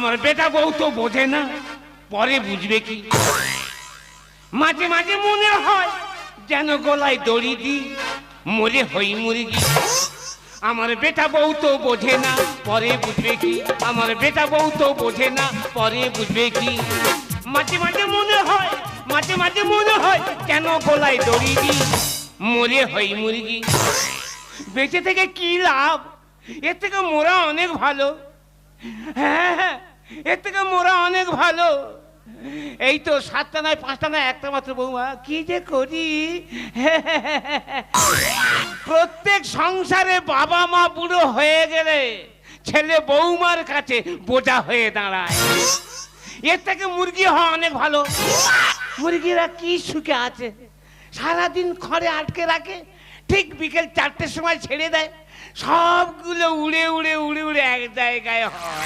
আমার বেটা বউ তো বোঝে না, পরে বুঝবে কি। মাঝে মাঝে মনে হয় যেন গলায় দড়ি দি মরে হই মুরগি। আমার বেটা বউ তো বোঝে না, পরে বুঝবে কি। আমার বেটা বউ তো বোঝে না, পরে বুঝবে কি। মাঝে মাঝে মনে হয়, মাঝে মাঝে মনে হয় কেন গলায় দড়ি দি মরে হই মুরগি। বেঁচে থেকে কি লাভ? এর থেকে মোরা অনেক ভালো। হ্যাঁ হ্যাঁ, এর থেকে মোরা অনেক ভালো। এই তো 7টা নয় 5টা নয় একটা মাত্র বৌমা, কি যে করি। প্রত্যেক সংসারে বাবা মা বুড়ো হয়ে গেলে ছেলে বৌমার কাছে বোঝা হয়ে দাঁড়ায়। এর থেকে মুরগি হওয়া অনেক ভালো। মুরগিরা কি সুখে আছে, সারাদিন ঘরে আটকে রাখে, ঠিক বিকেল 4টের সময় ছেড়ে দেয়, সবগুলো উড়ে উড়ে উড়ে উড়ে এক জায়গায় হয়।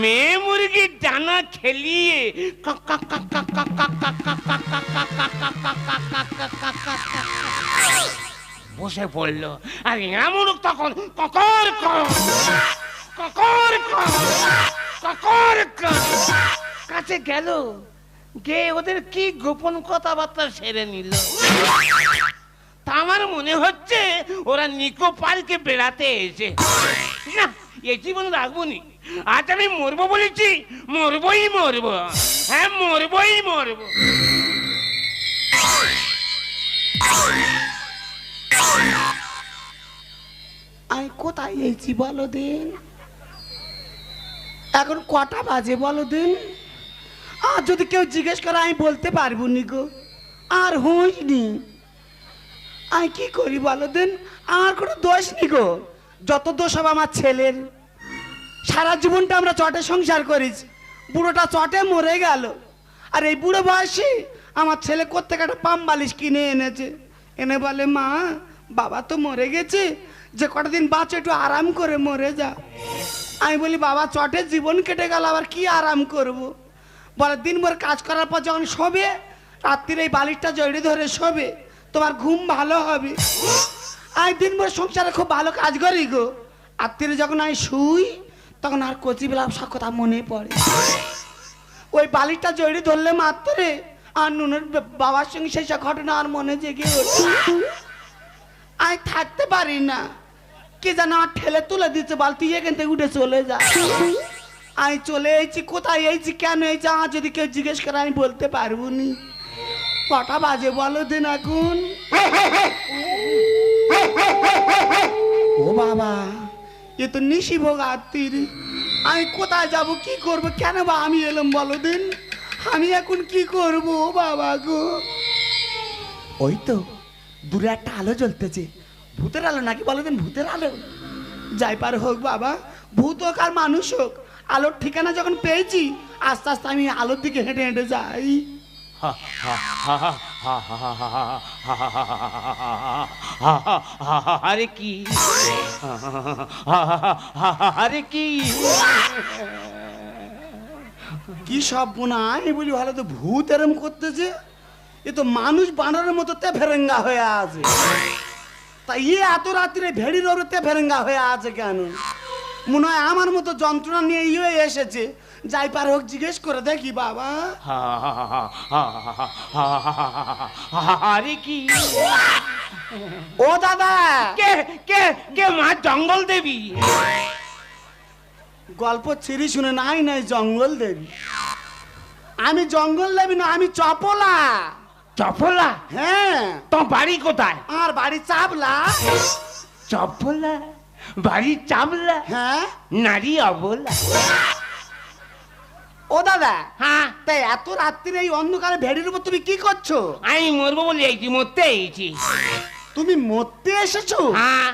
মেয়ে মুরগির ডানা খেলিয়ে বসে পড়লো, আর এমন তখন ককর ককর ককর কাছে গেল, গিয়ে ওদের কি গোপন কথাবার্তা সেরে নিল। তা আমার মনে হচ্ছে ওরা নিকো পার্কে বেড়াতে এসে। না, এই জীবন রাখবো নি। আজ আমি মরবো বলেছি, মরবই মরবো। হ্যাঁ, মরবই মরবো। আমি কোথায় এসেছি বলো দিন? এখন কটা বাজে বলো দিন? আর যদি কেউ জিজ্ঞেস করে আমি বলতে পারবো নি গো, আর হইনি। আমি কি করি বলো দিন? আমার কোনো দোষ নি গো, যত দোষ হবে আমার ছেলের। সারা জীবনটা আমরা চটে সংসার করেছি, বুড়োটা চটে মরে গেল। আর এই বুড়ো বয়সে আমার ছেলে কোত্থেকে একটা পাম বালিশ কিনে এনেছে, এনে বলে মা বাবা তো মরে গেছে, যে কটা দিন বাঁচো একটু আরাম করে মরে যা। আমি বলি বাবা চটে জীবন কেটে গেল, আবার কি আরাম করব? বলে দিনভর কাজ করার পর যখন শোবে, রাত্রির এই বালিশটা জড়িয়ে ধরে শোবে, তোমার ঘুম ভালো হবে। আমি দিনভর সংসারে খুব ভালো কাজ করি গো, রাত্রিরে যখন আমি শুই তখন আর কচিবেলা সব কথা মনে পড়ে। ওই বালিশটা জড়িয়ে ধরলে মাত্রে আর নুনের বাবার সঙ্গে সেই সব ঘটনা আর মনে জেগে ওঠে। আমি থাকতে পারি না, কে যেন আমার ঠেলে তুলে দিচ্ছে, বালতি এখান থেকে উঠে চলে যায়। আমি চলে এসেছি, কোথায় এসেছি, কেন এসেছি, আমার যদি কেউ জিজ্ঞেস করে আমি বলতে পারবো নি। কটা বাজে বলো দিন এখন? ও বাবা, এ তো নিশি ভোগ আত্মীর। আমি কোথায় যাব, কি করব, কেন বা আমি এলাম বলো দিন? আমি এখন কি করব বাবা গো? ওই তো দূরে একটা আলো জ্বলতেছে, ভূতের আলো নাকি বলো দিন? ভূতের আলো। যাই পার হোক বাবা, ভূত হোক আর মানুষ হোক, আলোর ঠিকানা যখন পেয়েছি আস্তে আস্তে আমি আলোর দিকে হেঁটে হেঁটে যাই। আরে কি, আরে কি, কি সব বোনাই বলি, ভালো তো ভূত এরম করতেছে। এ তো মানুষ বানরের মতো তে ফেরেঙ্গা হয়ে আছে। তা ইয়ে এত রাত্রে ভেড়ির ওপরে তে ফেরেঙ্গা হয়ে আছে কেন? মনে হয় আমার মতো যন্ত্রণা নিয়ে ইয়ে এসেছে। যাই পার হোক জিজ্ঞেস করে দেখি বাবা। আরে কি, ও দাদা, কে কে কে মা জঙ্গল দেবী? গল্প ছিঁড়ি শুনে নাই নাই জঙ্গল দেবী। আমি জঙ্গল দেবী না, আমি চপলা। চপলা? হ্যাঁ। তোর বাড়ি কোথায়? আর বাড়ি চাবলা। চপলা বাড়ি চাবলা? হ্যাঁ। নারী অবলা। ও দাদা, হ্যাঁ, তাই এত রাত্রির এই অন্ধকারে ভেড়ির উপর তুমি কি করছো? আমি মরবো বলে এইটি মরতে এইছি। তুমি মরতে এসেছো? হ্যাঁ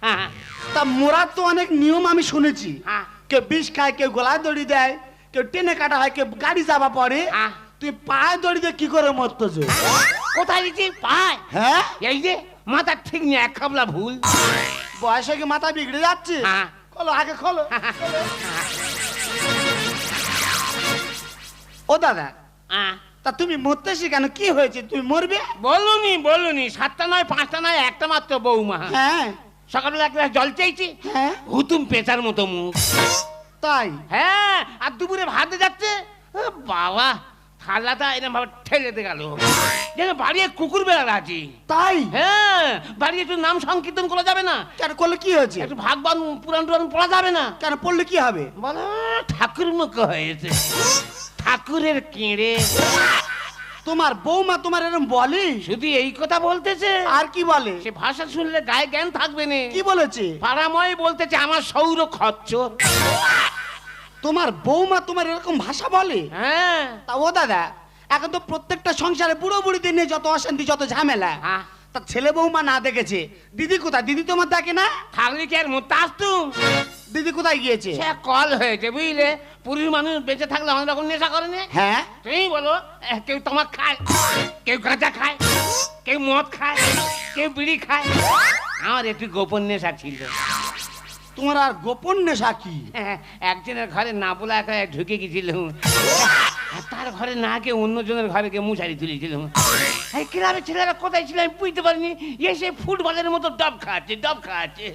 হ্যাঁ। তা মোরার তো অনেক নিয়ম আমি শুনেছি। হ্যাঁ। কেউ বিষ খায়, কেউ গলায় দড়ি দেয়, কেউ টেনে কাটা হয়, কেউ গাড়ি চাপা পড়ে। হ্যাঁ। তুই পায়ে দড়ি দিয়ে কি করে মরতেছো? কোথায় দিচ্ছি? পায়। হ্যাঁ, এই যে মাথা ঠিক নেই, এক খাবলা ভুল। বয়সে কি মাথা বিগড়ে যাচ্ছে? হ্যাঁ। খোলো আগে খোলো। ও দাদা, তা তুমি মরতেছি কেন? কি হয়েছে? তুমি মরবে? বলুনি বলুনি, 7টা নয় 5টা নয় একটা মাত্র বৌমা। হ্যাঁ। সকালবেলা এক গ্লাস জল চাইছি, হ্যাঁ। হুতুম পেঁচার মতো মুখ। তাই? হ্যাঁ, আর দুপুরে ভাত দিয়ে যাচ্ছে, বাবা থালাটা এরকম ভাবে ঠেলে দিয়ে গেল, যেন বাড়ি কুকুর বেড়াল আছে। তাই? হ্যাঁ, বাড়ি একটু নাম সংকীর্তন করা যাবে না? কেন করলে কি হয়েছে? একটু ভাগবান পুরাণ টুরাণ পড়া যাবে না? কেন পড়লে কি হবে? বলো ঠাকুর মুখ হয়েছে, ঠাকুরের কেড়ে। তোমার বৌমা তোমার এরকম বলে? শুধু এই কথা বলতেছে, আর কি বলে? সে ভাষা শুনলে গায়ে জ্ঞান থাকবে না। কি বলেছে? পাড়াময় বলতেছে আমার সৌর খচ্চর। তোমার বৌমা তোমার এরকম ভাষা বলে? হ্যাঁ। তা ও দাদা, এখন তো প্রত্যেকটা সংসারে বুড়ো বুড়িদের নিয়ে যত অশান্তি, যত ঝামেলা, হ্যাঁ। তা ছেলে বৌমা না দেখেছে, দিদি কোথায়? দিদি তোমার দেখে না? থাকলে কি আর মরতে আসতুম? দিদি কোথায় গিয়েছে? সে কল হয়েছে বুঝলে, পুরুষ মানুষ বেঁচে থাকলে অনেক রকম নেশা করে না। হ্যাঁ, তুমি বলো, কেউ তামাক খায়, কেউ গাঁজা খায়, কেউ মদ খায়, কেউ বিড়ি খায়। আমার একটু গোপন নেশা ছিল। তোমার আর গোপন নেশা কি? একজনের ঘরে না বলা একা ঢুকে গেছিলাম, তার ঘরে না গিয়ে অন্যজনের ঘরে গিয়ে মুছারি তুলেছিলাম। এই ক্লাবের ছেলেরা কোথায় ছিল আমি বুঝতে পারিনি, এসে ফুটবলের মতো ডব খাচ্ছে, ডব খাচ্ছে।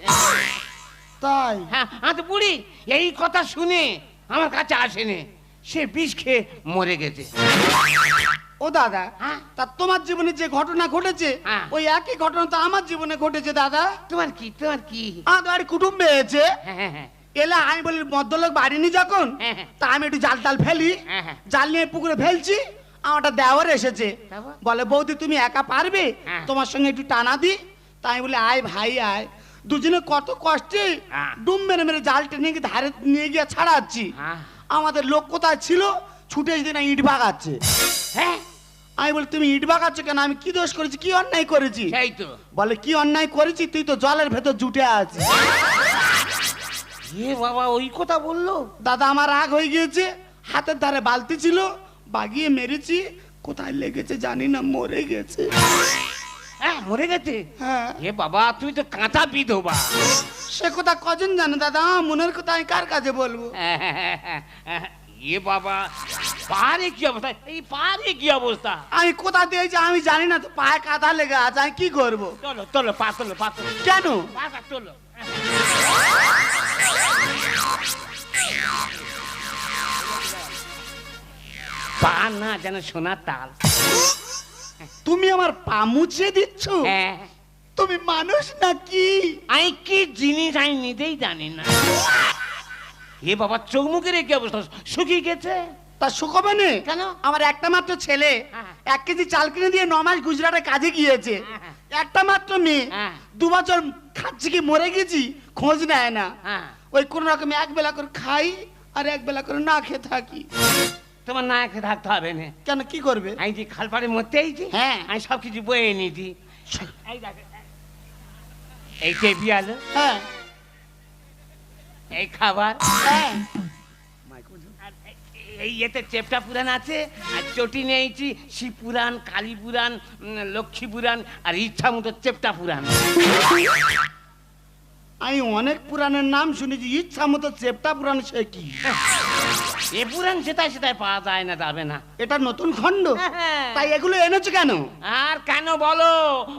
তাই? হ্যাঁ, আমি তো বুড়ি এই কথা শুনে আমার কাছে আসেনি, সে বিষ খেয়ে মরে গেছে। ও দাদা, হ্যাঁ? তা তোমার জীবনে যে ঘটনা ঘটেছে, হ্যাঁ। ওই একই ঘটনা তো আমার জীবনে ঘটেছে দাদা। তোমার কি, তোমার কি? আমার বাড়ি কুটুম্ব হয়েছে, হ্যাঁ হ্যাঁ এলে আমি বলি ভদ্রলোক বাড়ি নি যখন, হ্যাঁ, হ্যাঁ। তা আমি একটু জাল টাল ফেলি, হ্যাঁ, হ্যাঁ। জাল নিয়ে পুকুরে ফেলছি, আমারটা দেওয়ার এসেছে, তারপর? বলে বৌদি তুমি একা পারবে, হ্যাঁ। তোমার সঙ্গে একটু টানা দি। তাই আমি বলি আয় ভাই আয়, দুজনে কত কষ্টে হ্যাঁ। ডুম মেরে মেরে জাল টেনে গিয়ে ধারে নিয়ে গিয়ে ছাড়াচ্ছি। হ্যাঁ। আমাদের লোক কোথায় ছিল, ছুটে এসে না ইট বাগাচ্ছে। হ্যাঁ, আমি বলি তুমি ইট বাগাচ্ছ কেন? আমি কি দোষ করেছি, কি অন্যায় করেছি? সেই তো। বলে কি অন্যায় করেছি, তুই তো জলের ভেতর জুটে আছিস। এ বাবা, ওই কথা বললো? দাদা আমার রাগ হয়ে গিয়েছে, হাতের ধারে বালতি ছিল, বাগিয়ে মেরেছি, কোথায় লেগেছে জানি না, মরে গেছে। হ্যাঁ, মরে গেছে? হ্যাঁ। এ বাবা, তুই তো কাঁচা বিধবা। সে কথা কজন জানে দাদা, আমার মনের কথা আমি কার কাছে বলবো? এ বাবা, পারে কি অবস্থা, এই পারে কি অবস্থা? আমি কোথা দিয়েছি আমি জানি না, তো পায়ে কাঁথা লেগে আছে, আমি কি করবো? চলো চলো, পা তোলো, পা তোলো। কেন? পাটা তোলো। পা না যেন সোনার তাল। তুমি আমার পা মুছিয়ে দিচ্ছ? হ্যাঁ। তুমি মানুষ নাকি? আমি কি জিনিস আমি নিজেই জানি না। এ বাবা, চোখ মুখের কি অবস্থা, শুকিয়ে গেছে। তা শুকোবে না কেন? আমার একটা মাত্র ছেলে, হ্যাঁ। 1 কেজি চাল কিনে দিয়ে 9 মাস গুজরাটে কাজে গিয়েছে, হ্যাঁ। একটা মাত্র মেয়ে, হ্যাঁ। 2 বছর খাচ্ছি কি মরে গেছি, খোঁজ নেয় না। হ্যাঁ। ওই কোন রকমে এক বেলা করে খাই আর এক বেলা করে না খেয়ে থাকি। তোমার না খেয়ে থাকতে হবে না। কেন, কি করবে? আমি যে খালপাড়ে মরতে এইছি, হ্যাঁ। আমি সব কিছু বয়ে নিয়েছি। এই দেখ, এই টেবিল, হ্যাঁ এই খাবার, হ্যাঁ। আর এই এতে চেপটা পুরাণ আছে, আর চটি নিয়েছি শিব পুরাণ, কালী পুরাণ, লক্ষ্মী পুরাণ, আর ইচ্ছা মতো চেপটা পুরাণ। আমি অনেক পুরাণের নাম শুনেছি, ইচ্ছা মতো চেপটা পুরাণ সে কি? এ পুরাণ সেটাই সেটাই পাওয়া যায় না, যাবে না। এটা নতুন খণ্ড, হ্যাঁ। তাই এগুলো এনেছো কেন? আর কেন বলো,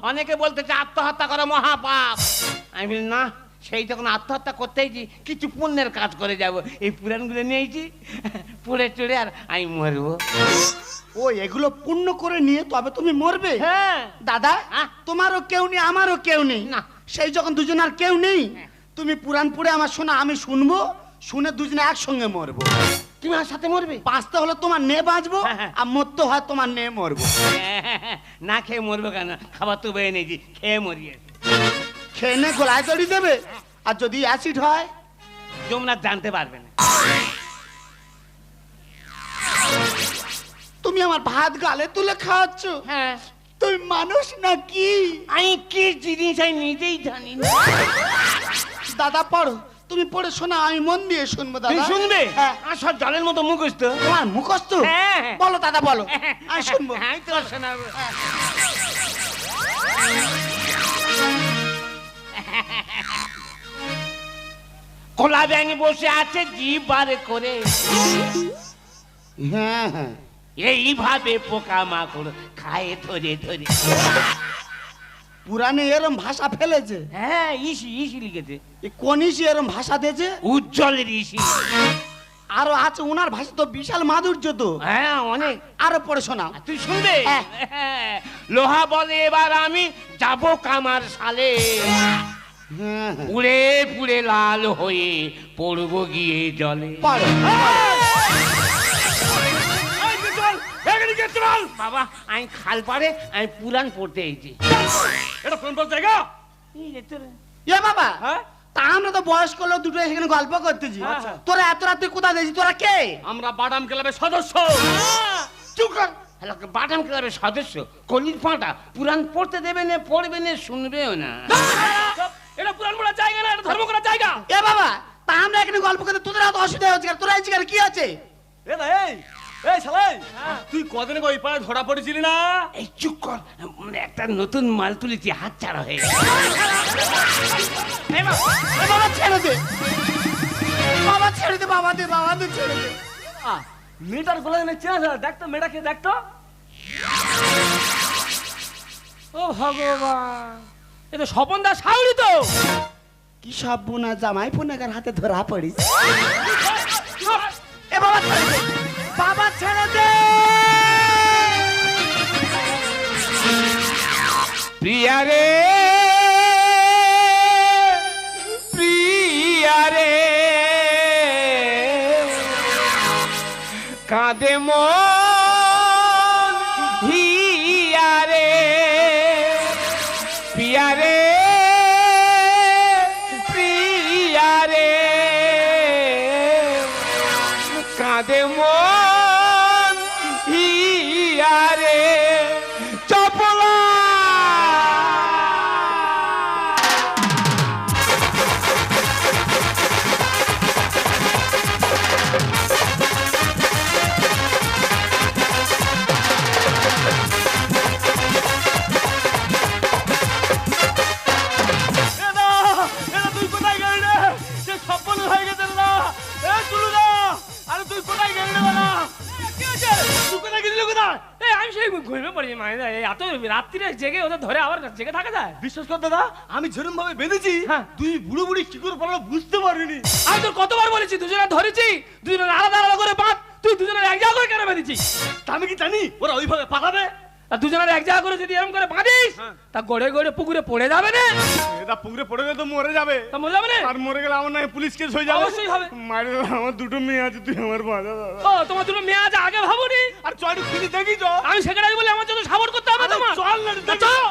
অনেকে বলতেছে আত্মহত্যা করা মহাপাপ। আমি বলি না, সেই তখন আত্মহত্যা করতেইছি, কিছু পুণ্যের কাজ করে যাব। এই পুরাণগুলো নিয়েছি, পড়ে চড়ে আর আমি মরবো। ও এগুলো পূর্ণ করে নিয়ে তবে তুমি মরবে? হ্যাঁ। দাদা, হ্যাঁ। তোমারও কেউ নেই আমারও কেউ নেই, না। সেই যখন দুজন আর কেউ নেই, হ্যাঁ। তুমি পুরাণ পড়ে আমার শোনা, আমি শুনবো, শুনে দুজনে একসঙ্গে মরবো। তুমি আমার সাথে মরবে? বাঁচতে হলে তোমার নে বাঁচবো, হ্যাঁ, হ্যাঁ। আর মরতে হয় তোমার নে মরবো। না খেয়ে মরবো কেন, খাবার তো বেয়ে নিয়েছি, খেয়ে মরিয়ে। খেয়ে নে গলায় দড়ি দেবে, আর যদি অ্যাসিড হয় তোমরা জানতে পারবে না। তুমি আমার ভাত গালে তুলে খাওয়াচ্ছ? হ্যাঁ। তুমি মানুষ নাকি? আমি কি জিনিস আমি নিজেই জানি না। দাদা পড়ো, তুমি পড়ে শোনা, আমি মন দিয়ে শুনবো। তুমি দাদা শুনবে? হ্যাঁ। আর সব জলের মতো মুখস্থ। তোমার মুখস্থ? হ্যাঁ। বলো দাদা বলো, আমি শুনবো। আমি তো শোনাবো। কলা ব্যাঙ বসে আছে জিভ বার করে, হ্যাঁ হ্যাঁ। এইভাবে পোকা মাকড় খায় ধরে ধরে। পুরাণে এরম ভাষা ফেলেছে? হ্যাঁ, ইসি ইসি লিখেছে। কোন ইসি এরম ভাষা দিয়েছে? উজ্জ্বলের ইসি। আরো আছে, ওনার ভাষা তো বিশাল মাধুর্য তো। হ্যাঁ, অনেক। আরো পড়ে শোনাও। তুই শুনবে? হ্যাঁ। লোহা বলে এবার আমি যাব কামার সালে, হ্যাঁ, পুড়ে পুড়ে লাল হয়ে পড়বো গিয়ে জলে। পড়ো। বাবা, আমি খাল পাড়ে আমি পুরাণ পড়তে এসেছি। এটা কোন কোন জায়গা? এ বাবা, হ্যাঁ? তা আমরা তো বয়স্ক লোক দুটো এখানে গল্প করতেছি। আচ্ছা। তোরা এত রাতে কোথায় দেখছি? তোরা কে? আমরা বাদাম ক্লাবের সদস্য। চুপ কর। বাদাম ক্লাবের সদস্য কলির ফাঁটা পুরাণ পড়তে দেবে না, পড়বে না, শুনবেও না। এটা পুরাণ পড়ার জায়গা না, এটা ধর্ম করার জায়গা। এ বাবা, তা আমরা এখানে গল্প করতে তোদের এত অসুবিধা হচ্ছে কেন? তোরা এই জায়গায় কি আছে? এই শালাই, তুই কদিন আগে ওই পাড়ায় ধরা পড়েছিলি না? এই চুপ কর, একটা নতুন মাল তুলেছি, হাত ছাড়া হয়ে গেছে। এ বাবা ছেড়ে দে, বাবা ছেড়ে দে, বাবা দে, বাবা দে, ছেড়ে দে। মেয়েটার গলা যেন চেনা, দেখতো মেয়েটাকে, দেখতো। ও ভগবান, এ তো স্বপন দাস সাউরি তো। কি সব বোনা জামাই পুনাকার হাতে ধরা পড়িস। এ বাবা ছেড়ে দে, বাবা ছেড়ে দে। প্রিয়া রে, প্রিয়া রে, কাঁদে মন হিয়া রে, প্রিয়া রে, প্রিয়া রে, কাঁদে মন হিয়া রে, চপলা। তুই কোথায় গেলি রে? সে স্বপন হয়ে গেছে না। এ চুলুদা, আরে তুই কোথায় গেলি রে বাবা? কি হয়েছে? তুই কোথায় গেছিলি? কোথায়? এই আমি সেই ঘুমিয়ে পড়ি মায়েরা, এত রাত্রিরে জেগে ওদের ধরে আবার জেগে থাকা যায়? বিশ্বাস কর দাদা, আমি যেরকম ভাবে বেঁধেছি, হ্যাঁ। তুই বুড়ো বুড়ি কি করে পারলো বুঝতে পারিনি। আমি তোর কতবার বলেছি দুজনে ধরেছি, দুজনে আলাদা আলাদা করে বাঁধ, তুই দুজনের এক জায়গা করে কেন বেঁধেছিস? তা আমি কি জানি ওরা ওইভাবে পাঠাবে? আর দুজনের এক জায়গা করে যদি এরকম করে বাঁধিস, হ্যাঁ। তা গড়ে গড়ে পুকুরে পড়ে যাবে না? এটা পুকুরে পড়ে গেলে তো মরে যাবে। তা মরে যাবে না? আর মরে গেলে আমার নাকি পুলিশ কেস হয়ে যাবে। অবশ্যই হবে। মারে আমার দুটো মেয়ে আছে, তুই আমার বাধা দাদা। ও, তোমার দুটো মেয়ে আছে, আগে ভাবনি? আর চয়টু খুঁজে দেখি তো। আমি সেখানে বলে আমার জন্য সাপোর্ট করতে হবে আরে তোমার? চল না, তা দেখি। চল।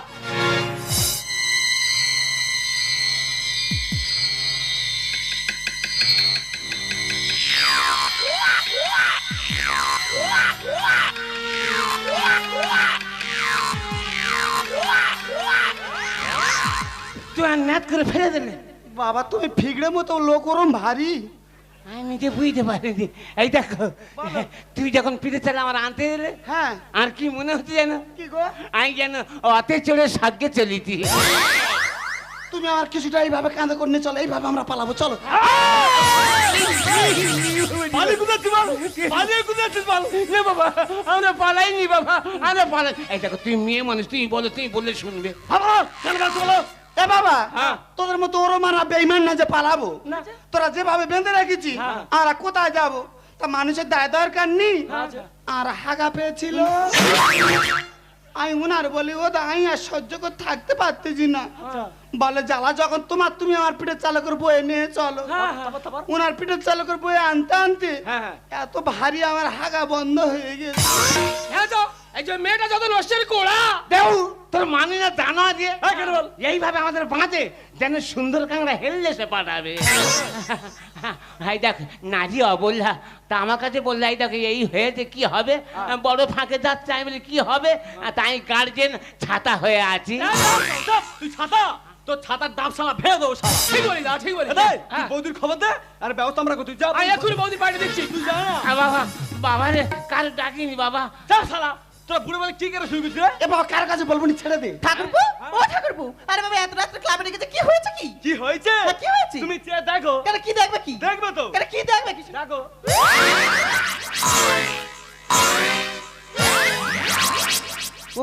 তুই আর ন্যাত করে ফেলে দিলে। বাবা তুমি ফিগড়ে মতো লোক ওরম ভারী। আমি যে বুঝতে পারিনি। এই দেখো, তুই যখন পিঠে চালে আমার আনতে এলে, হ্যাঁ, আর কি মনে হচ্ছে জানো? কি গো? আমি যেন অতে চড়ে সাগ্যে চলিতি। তুমি আমার কিছুটা এইভাবে কাঁধে করে নিয়ে চলো, এইভাবে আমরা পালাবো, চলো। পালিয়ে কোথায় তুই বল? পালিয়ে কোথায় তুই বল? না বাবা, আমরা পালাইনি বাবা, আমরা পালাই। এই দেখো, তুই মেয়ে মানুষ, তুই বলো, তুই বললে শুনবে। বাবা, কেন বলছো বলো? এ বাবা, হ্যাঁ। তোদের মতো ওরম আর বেইমান না যে পালাবো। না। তোরা যেভাবে বেঁধে রেখেছি, হ্যাঁ। আর কোথায় যাব? তা মানুষের দায় দরকার নেই। আচ্ছা। আর হাগা পেয়েছিল, আমি উনার বলি ও দা আমি আর সহ্য করে থাকতে পারতেছি না। বলে জ্বালা যখন তোমার, তুমি আমার পিঠের চালক করে বয়ে নিয়ে চলো। হ্যাঁ, হ্যাঁ। উনার পিঠের চালক করে বয়ে আনতে আনতে হ্যাঁ, হ্যাঁ। এত ভারী আমার হাগা বন্ধ হয়ে গেছে। হ্যাঁ তো, এই যে মেয়েটা যত নষ্টের কোড়া। দেউ, তোর মানি না দানা দিয়ে হ্যাঁ, কেন বল? এইভাবে আমাদের বাঁধে যেন সুন্দর কাংড়া হেললে সে পাঠাবে। এই দেখ, নারী অবল্লা, তা আমার কাছে বললে এই দেখ এই হয়েছে কি হবে, বড় ফাঁকে যাচ্ছে, আমি বলি কি হবে, তাই গার্জেন ছাতা হয়ে আছি। তুই ছাতা, তোর ছাতার ডাব শালা ভেঙে দেবো শালা। ঠিক বলি দা, ঠিক বলি। এই, তুই হ্যাঁ। বৌদির খবর দে, আর ব্যবস্থা আমরা করতে যা। আমি এক্ষুনি বৌদি পাঠিয়ে দিচ্ছি। তুই যা না। বাবা, বাবা রে, কাল ডাকিনি বাবা। যা শালা, তোরা বুড়ো বলে কি করে শুনবি রে? এ বাবা কার কাছে বলবো নি, ছেড়ে দে। ঠাকুরপো, ও ঠাকুরপো, আরে বাবা এত রাত্রে ক্লাবে রেখেছে, কি হয়েছে কি? কি হয়েছে? হ্যাঁ, কি হয়েছে? তুমি চেয়ে দেখো। কেন কি দেখবে কি? দেখবে তো। কেন কি দেখবে কি? দেখো। ও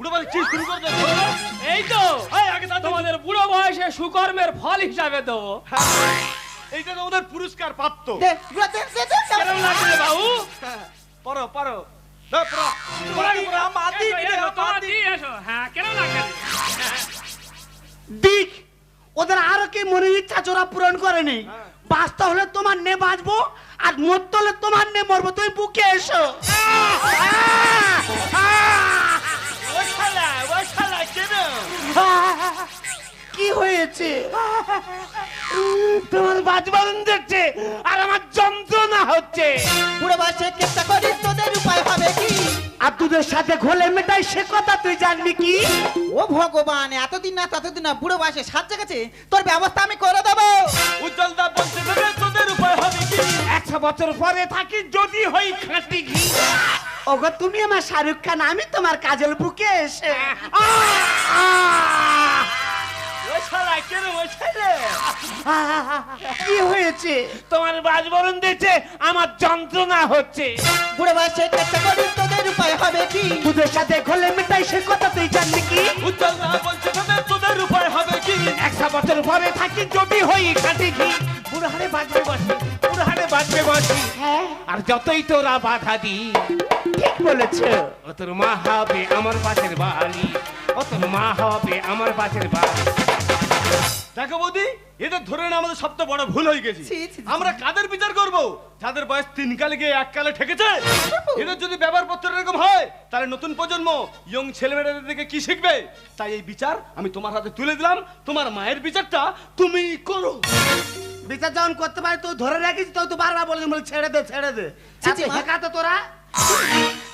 বুড়ো বয়সে কি শুরু করে দেবো? এই তো এই আগে দাদু। তোমাদের বুড়ো বয়সে সুকর্মের ফল হিসাবে দেবো। এইটা তো ওদের পুরস্কার প্রাপ্ত। দে, গুড়া দে, দে, দে, দে। কেমন লাগছে বাবু? পড়ো পড়ো দাও, পড়ো। পড়ো, আমার দিদি, এসো, এসো, আমার তোমার দিদি। দিয়ে এসো। হ্যাঁ, কেমন লাগছে? দিক ওদের আরো কি মনে ইচ্ছা জোড়া পূরণ করেনি। বাঁচতে হলে তোমার নে বাঁচবো, আর মরতে হলে তোমার নে মরবো। তুমি বুকে এসো। ওই শালা কেন? কি হয়েছে? তোমার বাজবারণ দেখছে আর আমার যন্ত্রণা হচ্ছে। বুড়ো বয়সে চেষ্টা করি তোদের উপায় হবে কি? আর তোদের সাথে ঘোলে মেটাই সে কথা তুই জানবি কি? ও ভগবান, এতদিন না ততদিন না বুড়ো বয়সে সাজে গেছে, তোর ব্যবস্থা আমি করে দেবো। উজ্জ্বল দা বলছে দেবে তোদের উপায় হবে কি? 100 বছর পরে থাকি যদি হই খাঁটি ঘি। ওগো তুমি আমার শাহরুখ খান, আমি তোমার কাজল বুকে এসে। ওই শালা কেন? ওই শালা কি হয়েছে? তোমার বাজবরণ দেখছে আমার যন্ত্রণা হচ্ছে। বুড়ো বয়সে চেষ্টা করি তোদের উপায় হবে কি? তোদের সাথে ঘোলে মেটাই সে কথা তুই জানবি কি? উজ্জ্বল দা বলছে দেবে তোদের উপায় হবে কি? 100 বছর পরে থাকি যদি হই খাঁটি ঘি। বুড়ো হারে বাজবে বাঁশি, বুড়ো হারে বাজবে বাঁশি। হ্যাঁ, আর যতই তোরা বাধা দি, ঠিক বলেছো। ও তোর মা হবে আমার পাশের বালি, ও তোর মা হবে আমার পাশের বালি। দেখো বৌদি, এদের ধরে না আমাদের সবচেয়ে বড় ভুল হয়ে গেছে। ছি, ছি, ছি। আমরা কাদের বিচার করব? যাদের বয়স 3 কালে গিয়ে 1 কালে ঠেকেছে। এদের যদি ব্যবহার পত্র এরকম হয়, তাহলে নতুন প্রজন্ম ইয়ং ছেলেমেয়েদের দিকে কি শিখবে? তাই এই বিচার আমি তোমার হাতে তুলে দিলাম। তোমার মায়ের বিচারটা তুমি করো। বিচার যখন করতে পারি তো ধরে রাখিস, তো তো বারবার বলে ছেড়ে দে ছেড়ে দে। ছি, ছি, মা। হেঁকা তো তোরা।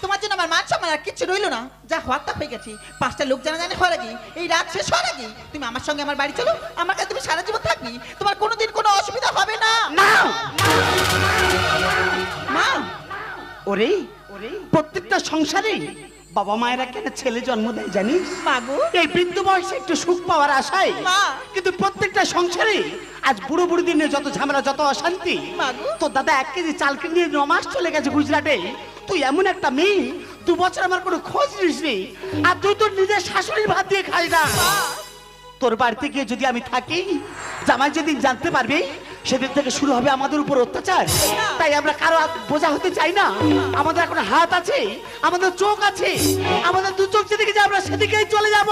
তোমার জন্য আমার মান সম্মান আর কিচ্ছু রইলো না। যা হওয়ার তা হয়ে গেছে। 5টা লোক জানা জানি হওয়ার আগে, এই রাত শেষ হওয়ার আগে তুমি আমার সঙ্গে আমার বাড়ি চলো। আমার কাছে তুমি সারা জীবন থাকবি, তোমার কোনোদিন কোনো অসুবিধা হবে না। না মা, ওরে প্রত্যেকটা সংসারে বাবা মায়েরা কেন ছেলে জন্ম দেয় জানিস? মাগো, এই বৃদ্ধ বয়সে একটু সুখ পাওয়ার আশায়। মা। কিন্তু প্রত্যেকটা সংসারে আজ বুড়ো বুড়ি দিনে যত ঝামেলা, যত অশান্তি। মাগো। তোর দাদা 1 কেজি চাল কিনে নিয়ে 9 মাস চলে গেছে গুজরাটে। তুই এমন একটা মেয়ে, 2 বছর আমার কোনো খোঁজ নিস নি, আর তুই তোর নিজের শাশুড়ির ভাত দিয়ে খাই না। তোর বাড়িতে গিয়ে যদি আমি থাকি, জামাই যেদিন জানতে পারবে, সেদিন থেকে শুরু হবে আমাদের উপর অত্যাচার। তাই আমরা কারো বোঝা হতে চাই না। আমাদের এখন হাত আছে, আমাদের চোখ আছে, আমাদের 2 চোখ যেদিকে যায় আমরা সেদিকেই চলে যাব।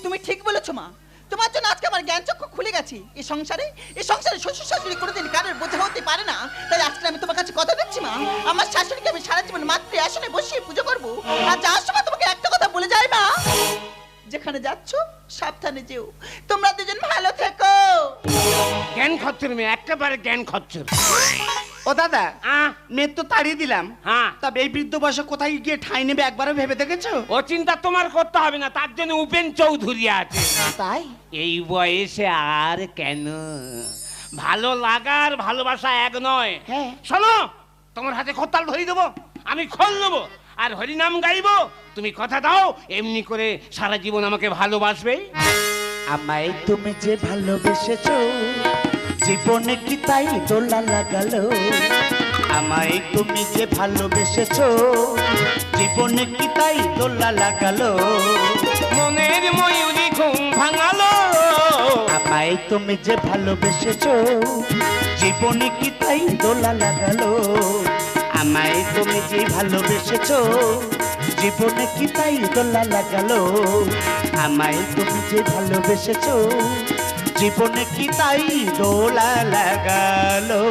তুমি ঠিক বলেছো মা। তোমার জন্য আজকে আমার জ্ঞান চক্ষু খুলে গেছে। এই সংসারে শ্বশুর শাশুড়ি কোনোদিন কারোর বোঝা হতে পারে না। তাই আজকে আমি তোমার কাছে কথা দিচ্ছি মা, আমার শাশুড়িকে আমি সারা জীবন মাতৃ আসনে বসিয়ে পুজো করবো। আর যাওয়ার সময় তোমাকে একটা কথা বলে যাই মা, যেখানে যাচ্ছ সাবধানে যেও। তোমরা দুজন ভালো থেকো। জ্ঞান খচ্চর মেয়ে, একেবারে জ্ঞান খচ্চর। ও দাদা, আহ, মেয়ের তো তাড়িয়ে দিলাম। হ্যাঁ। তবে এই বৃদ্ধ বয়সে কোথায় গিয়ে ঠাঁই নেবে একবারও ভেবে দেখেছো? ও চিন্তা তোমার করতে হবে না, তার জন্য উপেন চৌধুরী আছে। তাই এই বয়সে আর কেন? ভালো লাগার ভালোবাসা এক নয়। হ্যাঁ। শোনো, তোমার হাতে খোতাল ধরিয়ে দেবো, আমি খোল নেবো আর হরিনাম গাইবো। তুমি কথা দাও এমনি করে সারা জীবন আমাকে ভালোবাসবে। আমায় তুমি যে ভালোবেসেছো, জীবনে কি তাই দোলা লাগালো? আমায় তুমি যে ভালোবেসেছো, জীবনে কি তাই দোলা লাগালো? মনের ময়ূরী ঘুম ভাঙালো। আমায় তুমি যে ভালোবেসেছো, জীবনে কি তাই দোলা লাগালো? আমায় তুমি যে ভালোবেসেছো, জীবনে কি তাই দোলা লাগালো? আমায় তুমি যে ভালোবেসেছো, জীবনে কি তাই দোলা লাগালো?